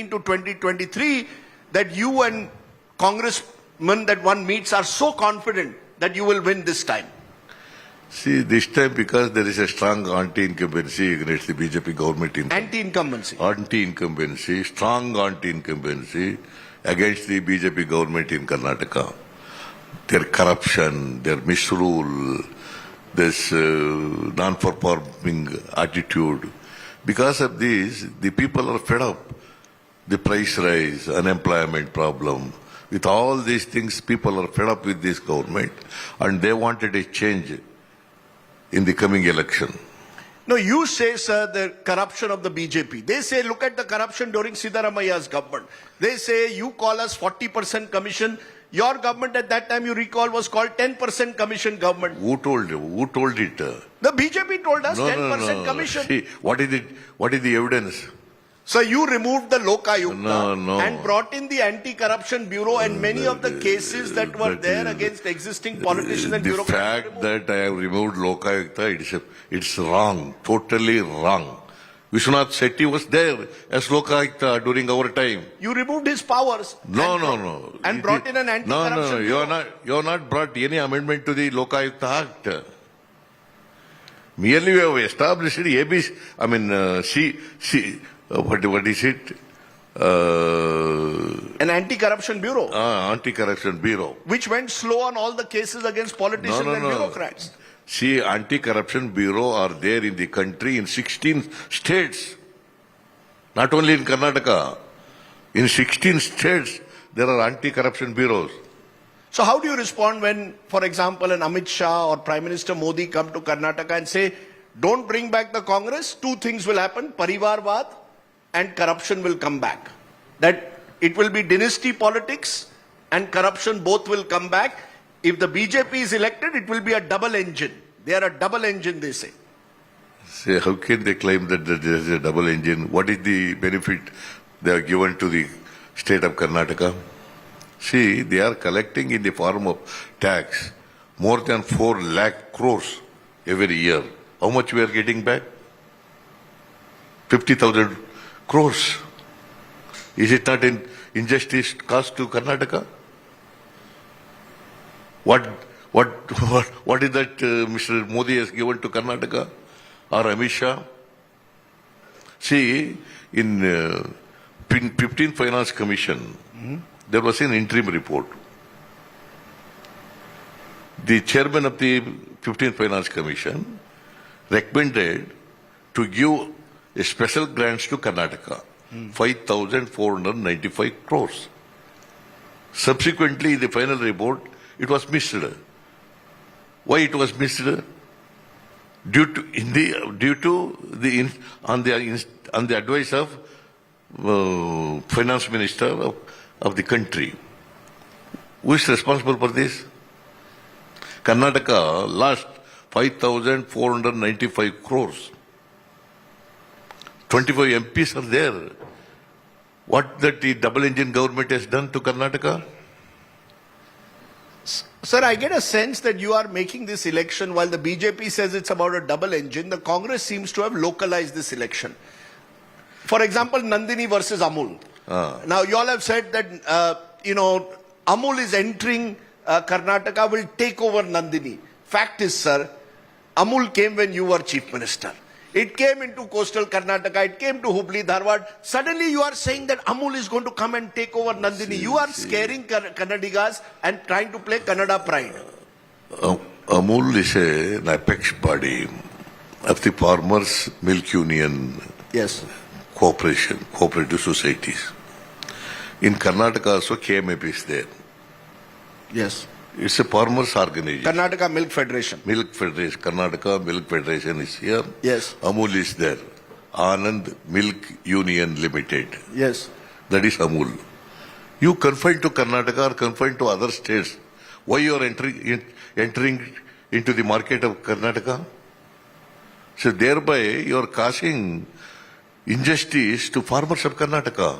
to 2023 that you and congressmen that one meets are so confident that you will win this time? See, this time because there is a strong anti-incumbency against the BJP government. Anti-incumbency. Anti-incumbency, strong anti-incumbency against the BJP government in Karnataka. Their corruption, their misrule, this non-performing attitude. Because of this, the people are fed up. The price rise, unemployment problem. With all these things, people are fed up with this government and they wanted a change in the coming election. No, you say, sir, the corruption of the BJP. They say, look at the corruption during Siddaramaiah's government. They say, you call us 40% commission. Your government at that time, you recall, was called 10% commission government. Who told you? Who told it? The BJP told us 10% commission. See, what is the evidence? So you removed the Lokayukta and brought in the Anti-Corruption Bureau and many of the cases that were there against existing politicians and bureaucrats. The fact that I have removed Lokayukta, it's wrong, totally wrong. Vishwanath Shetty was there as Lokayukta during our time. You removed his powers. No. And brought in an Anti-Corruption Bureau. You have not brought any amendment to the Lokayukta Act. Merely we have established ABC, what is it? An Anti-Corruption Bureau. Anti-Corruption Bureau. Which went slow on all the cases against politicians and bureaucrats. See, Anti-Corruption Bureau are there in the country in 16 states. Not only in Karnataka. In 16 states, there are Anti-Corruption Bureaus. So how do you respond when, for example, an Amit Shah or Prime Minister Modi come to Karnataka and say, don't bring back the Congress, two things will happen, Parivarvad and corruption will come back. That it will be dynasty politics and corruption both will come back. If the BJP is elected, it will be a double engine. They are a double engine, they say. Say, how can they claim that there is a double engine? What is the benefit they are given to the state of Karnataka? See, they are collecting in the form of tax more than 4 lakh crores every year. How much we are getting back? 50,000 crores. Is it not an injustice caused to Karnataka? What is that Mr. Modi has given to Karnataka or Amit Shah? See, in 15th Finance Commission, there was an interim report. The chairman of the 15th Finance Commission recommended to give a special grants to Karnataka, 5,495 crores. Subsequently, in the final report, it was missed. Why it was missed? Due to the advice of finance minister of the country. Who is responsible for this? Karnataka lost 5,495 crores. 25 MPs are there. What that the double engine government has done to Karnataka? Sir, I get a sense that you are making this election while the BJP says it's about a double engine. The Congress seems to have localized this election. For example, Nandini versus Amul. Now, you all have said that, Amul is entering Karnataka, will take over Nandini. Fact is, sir, Amul came when you were chief minister. It came into coastal Karnataka, it came to Hubli, Dharwad. Suddenly you are saying that Amul is going to come and take over Nandini. You are scaring Kannadigas and trying to play Kannada pride. Amul is an apex body of the Farmers Milk Union Corporation, cooperative societies. In Karnataka also KMF is there. Yes. It's a farmers organization. Karnataka Milk Federation. Milk Federation. Karnataka Milk Federation is here. Yes. Amul is there. Anand Milk Union Limited. Yes. That is Amul. You confined to Karnataka or confined to other states. Why you are entering into the market of Karnataka? So thereby you are causing injustice to farmers of Karnataka.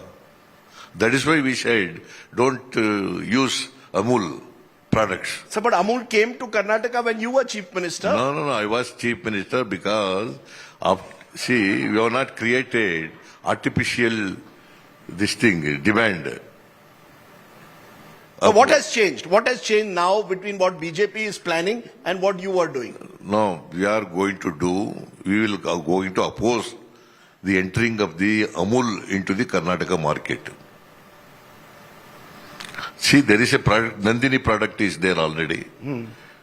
That is why we said don't use Amul products. So, but Amul came to Karnataka when you were chief minister. No. I was chief minister because we have not created artificial this thing, demand. So what has changed? What has changed now between what BJP is planning and what you are doing? No, we are going to do, we will going to oppose the entering of the Amul into the Karnataka market. See, there is a product, Nandini product is there already.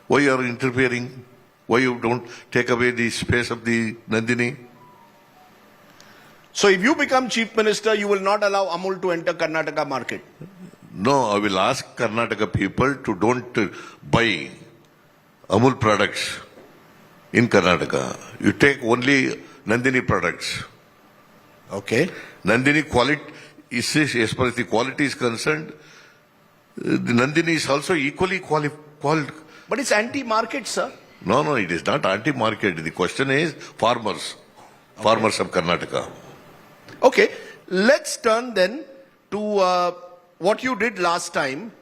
Why you are interfering? Why you don't take away the space of the Nandini? So if you become chief minister, you will not allow Amul to enter Karnataka market. No, I will ask Karnataka people to don't buy Amul products in Karnataka. You take only Nandini products. Okay. Nandini quality, as far as the quality is concerned, the Nandini is also equally qualified. But it's anti-market, sir. No, it is not anti-market. The question is farmers of Karnataka. Okay, let's turn then to what you did last time,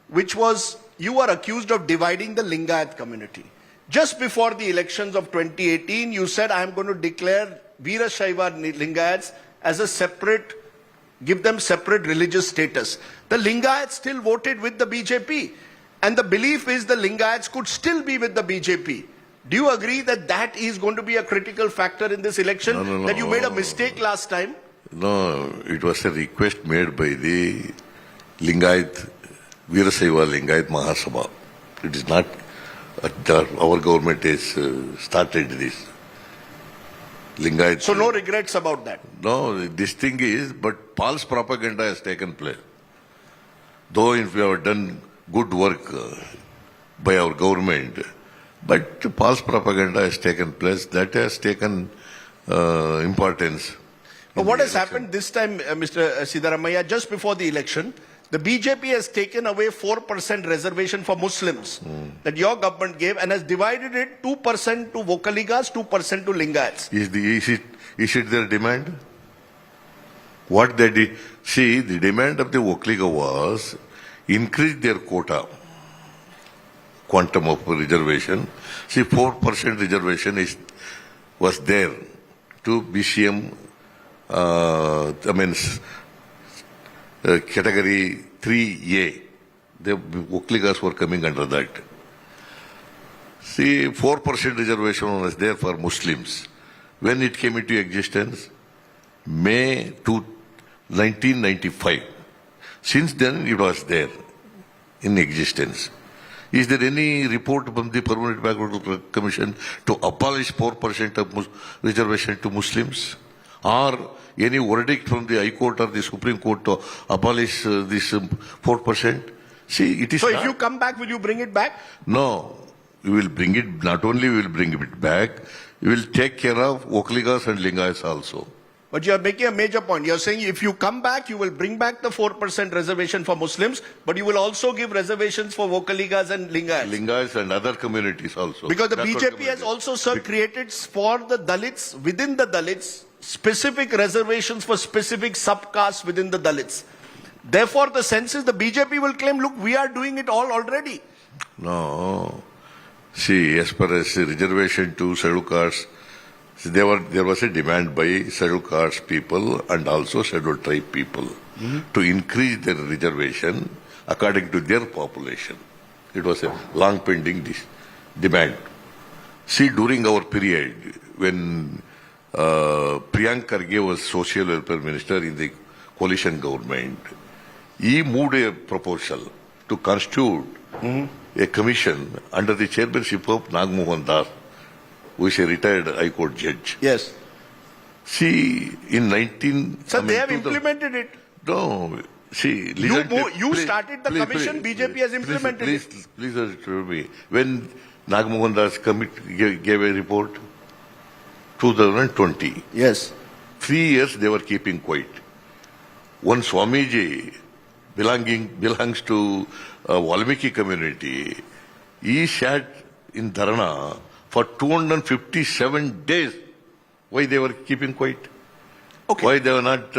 which was you were accused of dividing the Lingayat community. Just before the elections of 2018, you said, I am going to declare Veerashaiva Lingayats as a separate, give them separate religious status. The Lingayats still voted with the BJP. And the belief is the Lingayats could still be with the BJP. Do you agree that that is going to be a critical factor in this election? No. That you made a mistake last time? No, it was a request made by the Lingayat, Veerashaiva Lingayat Mahasabha. It is not, our government has started this. Lingayat. So no regrets about that? No, this thing is, but false propaganda has taken place. Though if we have done good work by our government, but false propaganda has taken place. That has taken importance. But what has happened this time, Mr. Siddaramaiah, just before the election, the BJP has taken away 4% reservation for Muslims that your government gave and has divided it 2% to Vokaligas, 2% to Lingayats. Is it their demand? What they did? See, the demand of the Vokaliga was increase their quota, quantum of reservation. See, 4% reservation was there to BCM, category 3A. The Vokaligas were coming under that. See, 4% reservation was there for Muslims. When it came into existence, May 1995. Since then, it was there in existence. Is there any report from the Permanent Backward Commission to abolish 4% of reservation to Muslims? Or any verdict from the High Court or the Supreme Court to abolish this 4%? See, it is So not. if you come back, will you bring it back? No. We will bring it, not only we will bring it back, we will take care of Vokaligas and Lingayats also. But you are making a major point. You are saying if you come back, you will bring back the 4% reservation for Muslims, but you will also give reservations for Vokaligas and Lingayats. Lingayats and other communities also. Because the Backward BJP has communities. also, sir, created for the Dalits, within the Dalits, specific reservations for specific subcastes within the Dalits. Therefore, the sense is the BJP will claim, look, we are doing it all already. No. See, as far as the reservation to scheduled castes, there was a demand by scheduled caste people and also scheduled tribe people to increase their reservation according to their population. It was a long pending demand. See, during our period, when Priyank Kharge was social welfare minister in the coalition government, he moved a proposal to constitute a commission under the chairmanship of Nagmohan Das, who is a retired High Court judge. Yes. See, in 19... Sir, they have implemented it. No, see... You started the commission, BJP has implemented it. Please tell me, when Nagmohan Das gave a report, 2020, Yes. 3 years they were keeping quiet. One Swamiji belongs to Valmiki community, he sat in Dharana for 257 days. Why they were keeping quiet? Okay. Why they were not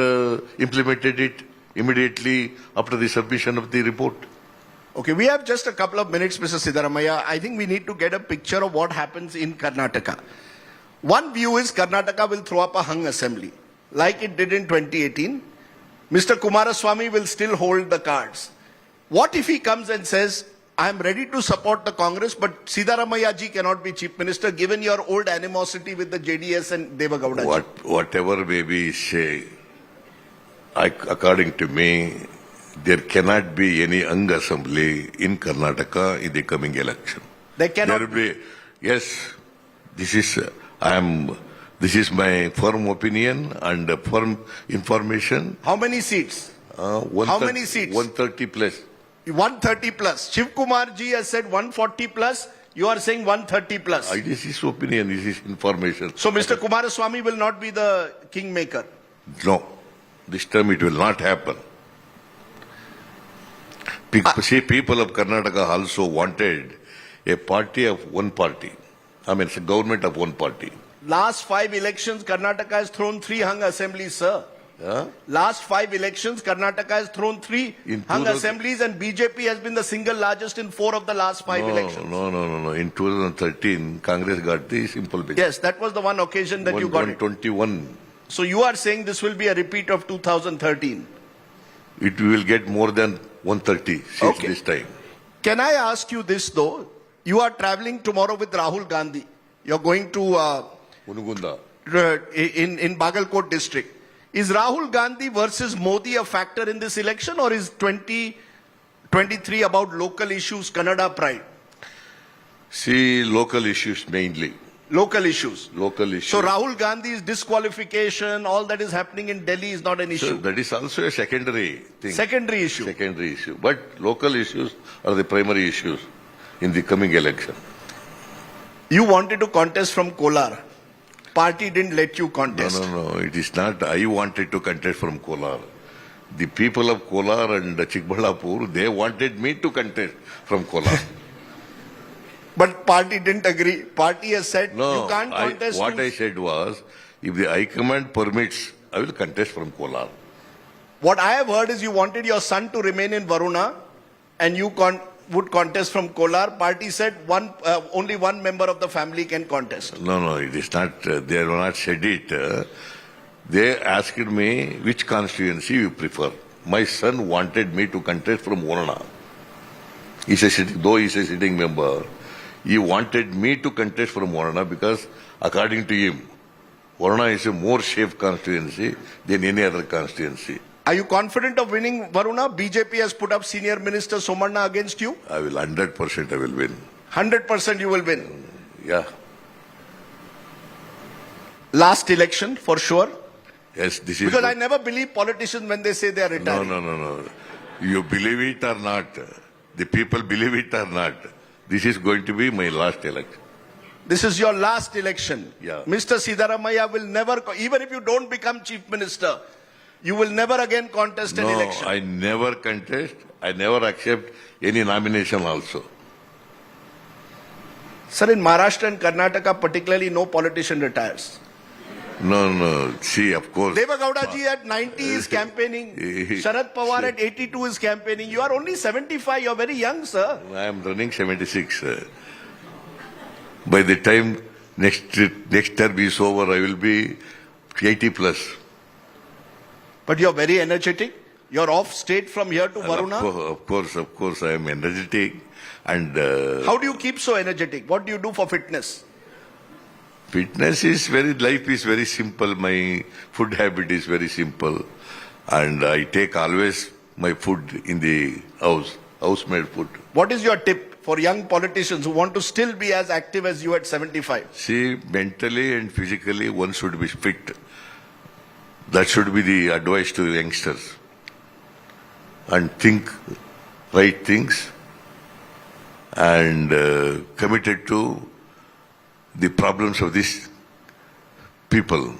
implemented it immediately after the submission of the report? Okay, we have just a couple of minutes, Mr. Siddaramaiah. I think we need to get a picture of what happens in Karnataka. One view is Karnataka will throw up a hung assembly, like it did in 2018. Mr. Kumaraswamy will still hold the cards. What if he comes and says, I am ready to support the Congress, but Siddaramaiah ji cannot be chief minister given your old animosity with the JDS and Devagowda ji? Whatever may be say, according to me, there cannot be any young assembly in Karnataka in the coming election. There cannot There will be, yes, this is my firm opinion and firm information. How many seats? How many seats? 130 plus. 130 plus. Shivakumar ji has said 140 plus. You are saying 130 plus. This is opinion, this is information. So Mr. Kumaraswamy will not be the kingmaker. No, this time it will not happen. See, people of Karnataka also wanted a party of one party. I mean, it's a government of one party. Last 5 elections, Karnataka has thrown 3 hung assemblies, sir. Huh? Last 5 elections, Karnataka has thrown 3 hung assemblies, and BJP has been the single largest in 4 of the last 5 elections. No. In 2013, Congress got the simple majority. Yes, that was the one occasion that you got it. 121. So you are saying this will be a repeat of 2013. It will get more than 130 seats this time. Can I ask you this though? You are traveling tomorrow with Rahul Gandhi. You're going to Unugunda. in Bagalkot district. Is Rahul Gandhi versus Modi a factor in this election, or is 2023 about local issues, Kannada pride? See, local issues mainly. Local issues. Local issues. So Rahul Gandhi's disqualification, all that is happening in Delhi is not an issue. So that is also a secondary thing. Secondary issue. Secondary issue. But local issues are the primary issues in the coming election. You wanted to contest from Kolar. Party didn't let you contest. No. It is not. I wanted to contest from Kolar. The people of Kolar and Chikbalapur, they wanted me to contest from Kolar. But party didn't agree. Party has said No, you can't contest. What I said was, if the High Command permits, I will contest from Kolar. What I have heard is you wanted your son to remain in Varuna and you would contest from Kolar. Party said only one member of the family can contest. No, it is not. They have not said it. They asked me which constituency you prefer. My son wanted me to contest from Varuna. Though he is a sitting member, he wanted me to contest from Varuna because, according to him, Varuna is a more safe constituency than any other constituency. Are you confident of winning Varuna? BJP has put up Senior Minister Somanna against you. I will 100% I will win. 100% you will win. Yeah. Last election for sure. Yes, this is Because good. I never believe politicians when they say they are retiring. No. You believe it or not, the people believe it or not, this is going to be my last election. This is your last election. Yeah. Mr. Siddaramaiah will never, even if you don't become chief minister, you will never again contest an election. No, I never contest. I never accept any nomination also. Sir, in Maharashtra and Karnataka particularly, no politician retires. No. See, of course. Devagowda ji at 90 is campaigning. Sharad Pawar at 82 is campaigning. You are only 75. You are very young, sir. I am running 76. By the time next term is over, I will be 80 plus. But you are very energetic. You are off state from here to Varuna. Of course, I am energetic. And how do you keep so energetic? What do you do for fitness? Fitness is life is very simple. My food habit is very simple. And I take always my food in the house-made food. What is your tip for young politicians who want to still be as active as you at 75? See, mentally and physically, one should be fit. That should be the advice to youngsters. And think right things and committed to the problems of these people.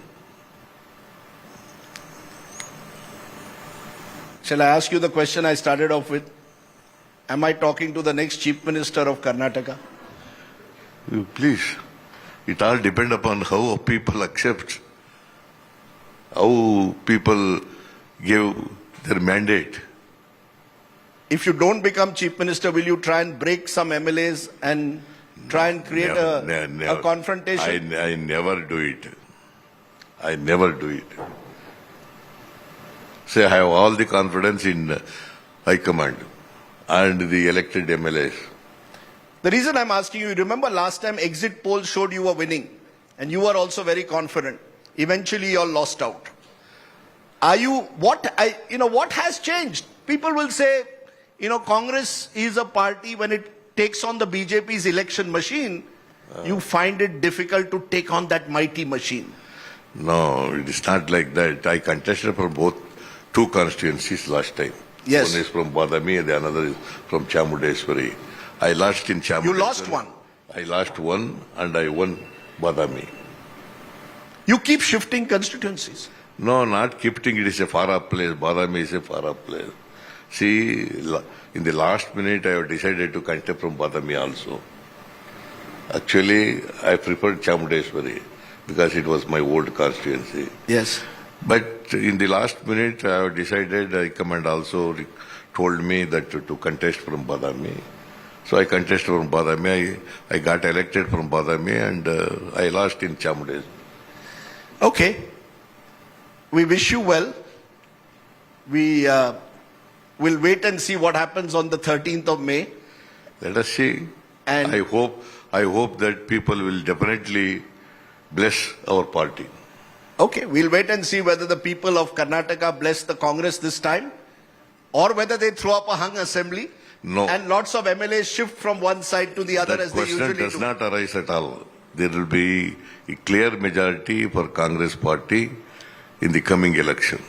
Shall I ask you the question I started off with? Am I talking to the next Chief Minister of Karnataka? Please. It all depends upon how people accept, how people give their mandate. If you don't become Chief Minister, will you try and break some MLAs and try and create a confrontation? I never do it. I never do it. Say, I have all the confidence in High Command and the elected MLAs. The reason I'm asking you, remember last time exit polls showed you were winning and you were also very confident. Eventually you all lost out. What has changed? People will say, Congress is a party when it takes on the BJP's election machine, you find it difficult to take on that mighty machine. No, it is not like that. I contested for both two constituencies last time. Yes. One is from Badami and the another is from Chamudeswari. I lost in Chamudeswari. You lost one. I lost one and I won Badami. You keep shifting constituencies. No, not keeping it is a far up place. Badami is a far up place. See, in the last minute I have decided to contest from Badami also. Actually, I preferred Chamudeswari because it was my old constituency. Yes. But in the last minute, I have decided, High Command also told me that to contest from Badami. So I contested from Badami. I got elected from Badami and I lost in Chamudeswari. Okay. We wish you well. We will wait and see what happens on the 13th of May. Let us see. And I hope that people will definitely bless our party. okay, we'll wait and see whether the people of Karnataka bless the Congress this time or whether they throw up a hung assembly. No. And lots of MLAs shift from one side to the other That as they question usually does do. not arise at all. There will be a clear majority for Congress party in the coming election.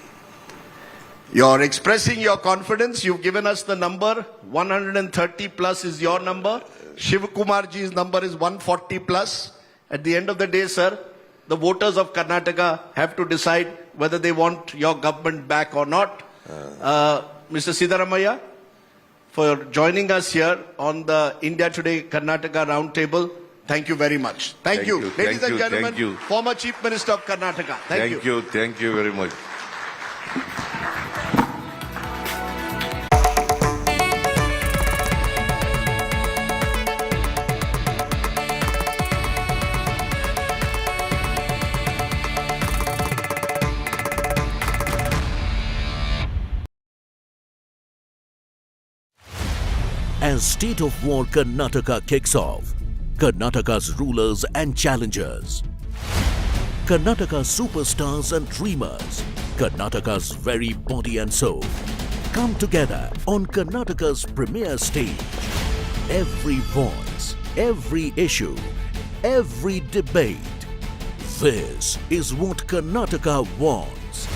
You're expressing your confidence. You've given us the number. 130 plus is your number. Shivakumarji's number is 140 plus. At the end of the day, sir, the voters of Karnataka have to decide whether they want your government back or not. Mr. Siddaramaiah, for joining us here on the India Today Karnataka Roundtable, thank you very much. Thank you. Ladies thank and you, gentlemen, thank you. former Chief Minister of Karnataka. Thank you. Thank you very much. As State of War Karnataka kicks off, Karnataka's rulers and challengers, Karnataka's superstars and dreamers, Karnataka's very body and soul, come together on Karnataka's premier stage. Every voice, every issue, every debate. This is what Karnataka wants.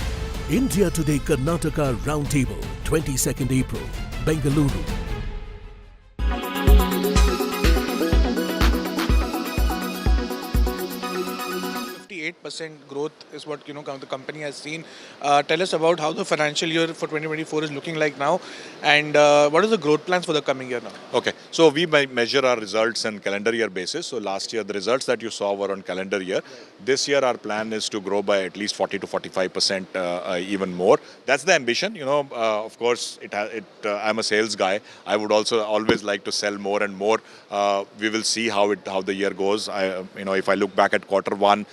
India Today Karnataka Roundtable, 22nd April, Bengaluru. 8% growth is what the company has seen. Tell us about how the financial year for 2024 is looking like now, and what is the growth plans for the coming year now? Okay, so we measure our results on calendar year basis. So last year the results that you saw were on calendar year. This year our plan is to grow by at least 40 to 45%, even more. That's the ambition. Of course, I'm a sales guy. I would also always like to sell more and more. We will see how the year goes. If I look back at quarter one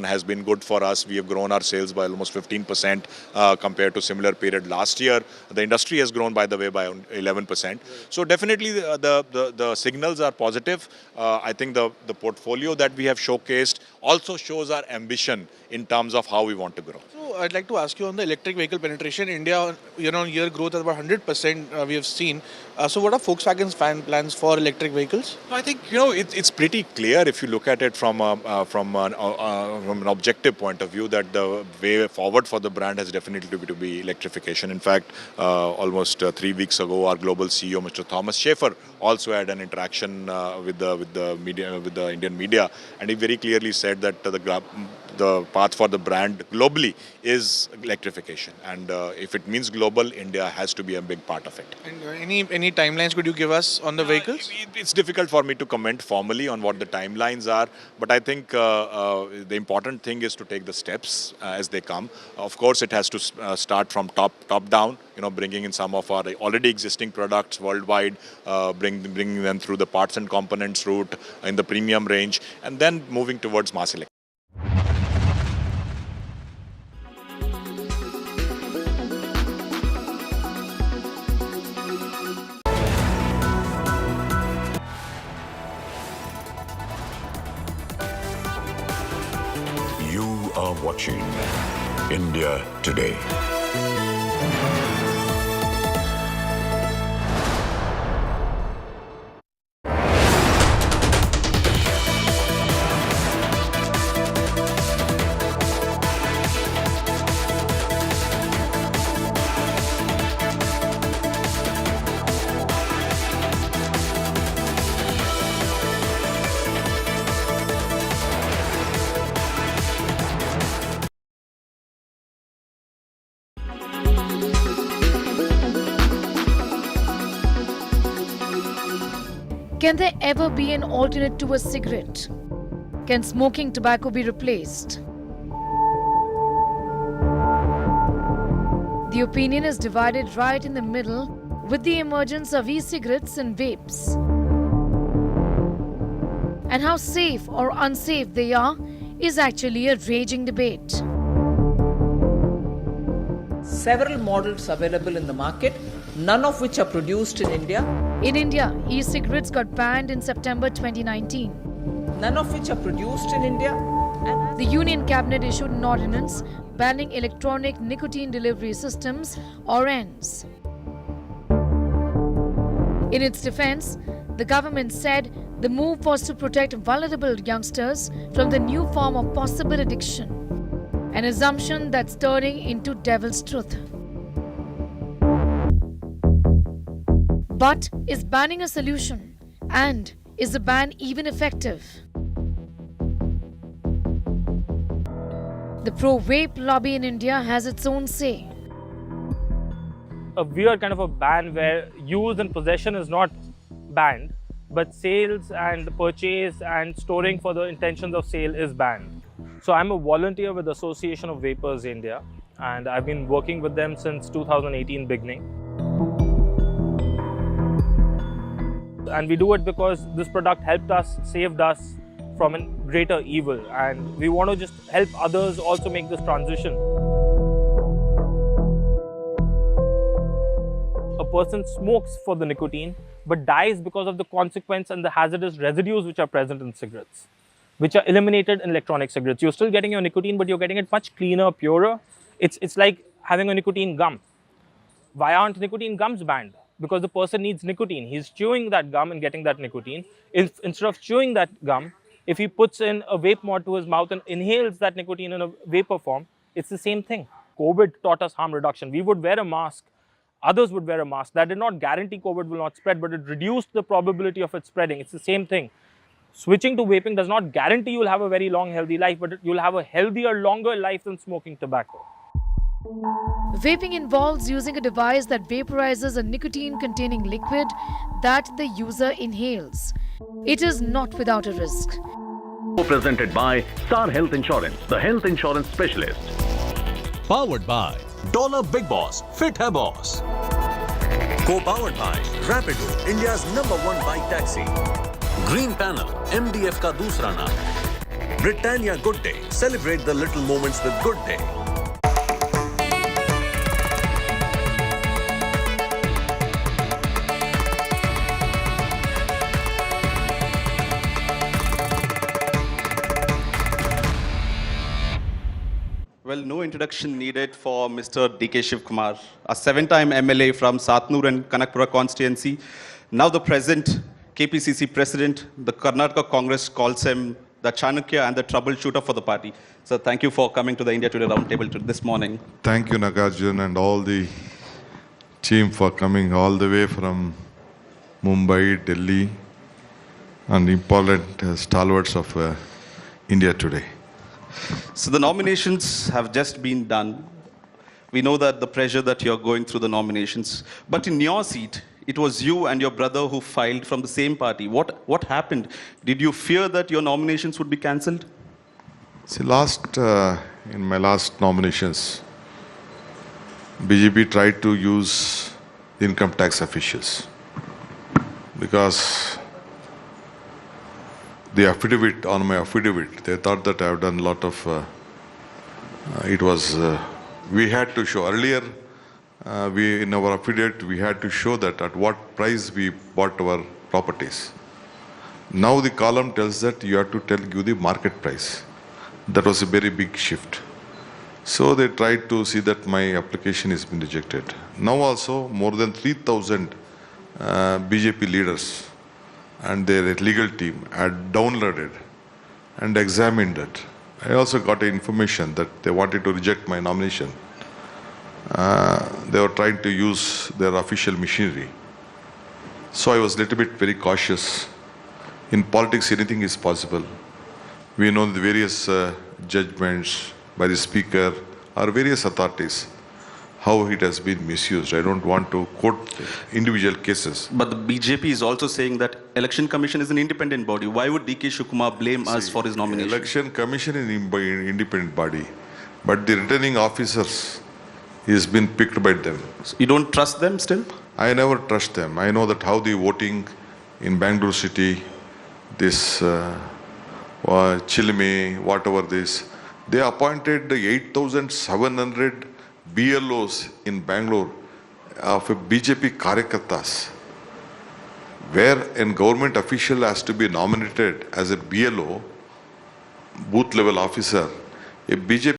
has been good for us. We have grown our sales by almost 15% compared to similar period last year. The industry has grown, by the way, by 11%. So definitely the signals are positive. I think the portfolio that we have showcased also shows our ambition in terms of how we want to grow. So I'd like to ask you on the electric vehicle penetration. India year-on-year growth is about 100% we have seen. So what are Volkswagen's plans for electric vehicles? I think it's pretty clear if you look at it from an objective point of view that the way forward for the brand has definitely to be electrification. In fact, almost 3 weeks ago, our global CEO, Mr. Thomas Schaefer, also had an interaction with the media, with the Indian media, and he very clearly said that the path for the brand globally is electrification, and if it means global, India has to be a big part of it. And any timelines could you give us on the vehicles? It's difficult for me to comment formally on what the timelines are, but I think the important thing is to take the steps as they come. Of course, it has to start from top down, bringing in some of our already existing products worldwide, bringing them through the parts and components route in the premium range, and then moving towards mass electrification. watching India Today. Can there ever be an alternate to a cigarette? Can smoking tobacco be replaced? The opinion is divided right in the middle with the emergence of e-cigarettes and vapes. And how safe or unsafe they are is actually a raging debate. Several models available in the market, none of which are produced in India. In India, e-cigarettes got banned in September 2019. None of which are produced in India. And The Union Cabinet issued an ordinance banning electronic nicotine delivery systems or ENDS. In its defense, the government said the move was to protect vulnerable youngsters from the new form of possible addiction, an assumption that's turning into devil's truth. But is banning a solution? And is the ban even effective? The pro-vape lobby in India has its own say. A weird kind of a ban where use and possession is not banned, but sales and purchase and storing for the intentions of sale is banned. So I'm a volunteer with the Association of Vapers India, and I've been working with them since 2018 beginning. And we do it because this product helped us, saved us from a greater evil, and we want to just help others also make this transition. A person smokes for the nicotine but dies because of the consequence and the hazardous residues which are present in cigarettes, which are eliminated in electronic cigarettes. You're still getting your nicotine, but you're getting it much cleaner, purer. It's like having a nicotine gum. Why aren't nicotine gums banned? Because the person needs nicotine. He's chewing that gum and getting that nicotine. Instead of chewing that gum, if he puts in a vape mod to his mouth and inhales that nicotine in a vapor form, it's the same thing. COVID taught us harm reduction. We would wear a mask. Others would wear a mask. That did not guarantee COVID will not spread, but it reduced the probability of it spreading. It's the same thing. Switching to vaping does not guarantee you'll have a very long, healthy life, but you'll have a healthier, longer life than smoking tobacco. Vaping involves using a device that vaporizes a nicotine-containing liquid that the user inhales. It is not without a risk. Presented by Star Health Insurance, the health insurance specialist. Powered by Dollar Big Boss, Fit Hai Boss. Co-powered by Rapido, India's #1 bike taxi. Green Panel, MDF का दूसरा नाम. Britannia Good Day, celebrate the little moments with Good Day. Well, no introduction needed for Mr. DK Shivakumar, a 7-time MLA from Satnur and Kanakpura constituency. Now the present KPCC president, the Karnataka Congress calls him the Chanukya and the troubleshooter for the party. So thank you for coming to the India Today Roundtable this morning. Thank you, Nagarjun, and all the team for coming all the way from Mumbai, Delhi, and important stalwarts of India Today. So the nominations have just been done. We know that the pressure that you're going through the nominations. But in your seat, it was you and your brother who filed from the same party. What happened? Did you fear that your nominations would be cancelled? See, in my last nominations, BJP tried to use income tax officials because the affidavit, on my affidavit, they thought that I have done a lot of, we had to show earlier, in our affidavit, we had to show that at what price we bought our properties. Now the column tells that you have to give the market price. That was a very big shift. So they tried to see that my application has been rejected. Now also more than 3,000 BJP leaders and their legal team had downloaded and examined it. I also got information that they wanted to reject my nomination. They were trying to use their official machinery. So I was a little bit very cautious. In politics, anything is possible. We know the various judgments by the speaker or various authorities, how it has been misused. I don't want to quote individual cases. But the BJP is also saying that Election Commission is an independent body. Why would DK Shivakumar blame us for his nomination? Election Commission is an independent body, but the returning officers has been picked by them. You don't trust them still? I never trust them. I know that how the voting in Bangalore city, this Chilme, whatever this, they appointed the 8,700 BLOs in Bangalore of a BJP Karyakartas, where a government official has to be nominated as a BLO, booth level officer. A BJP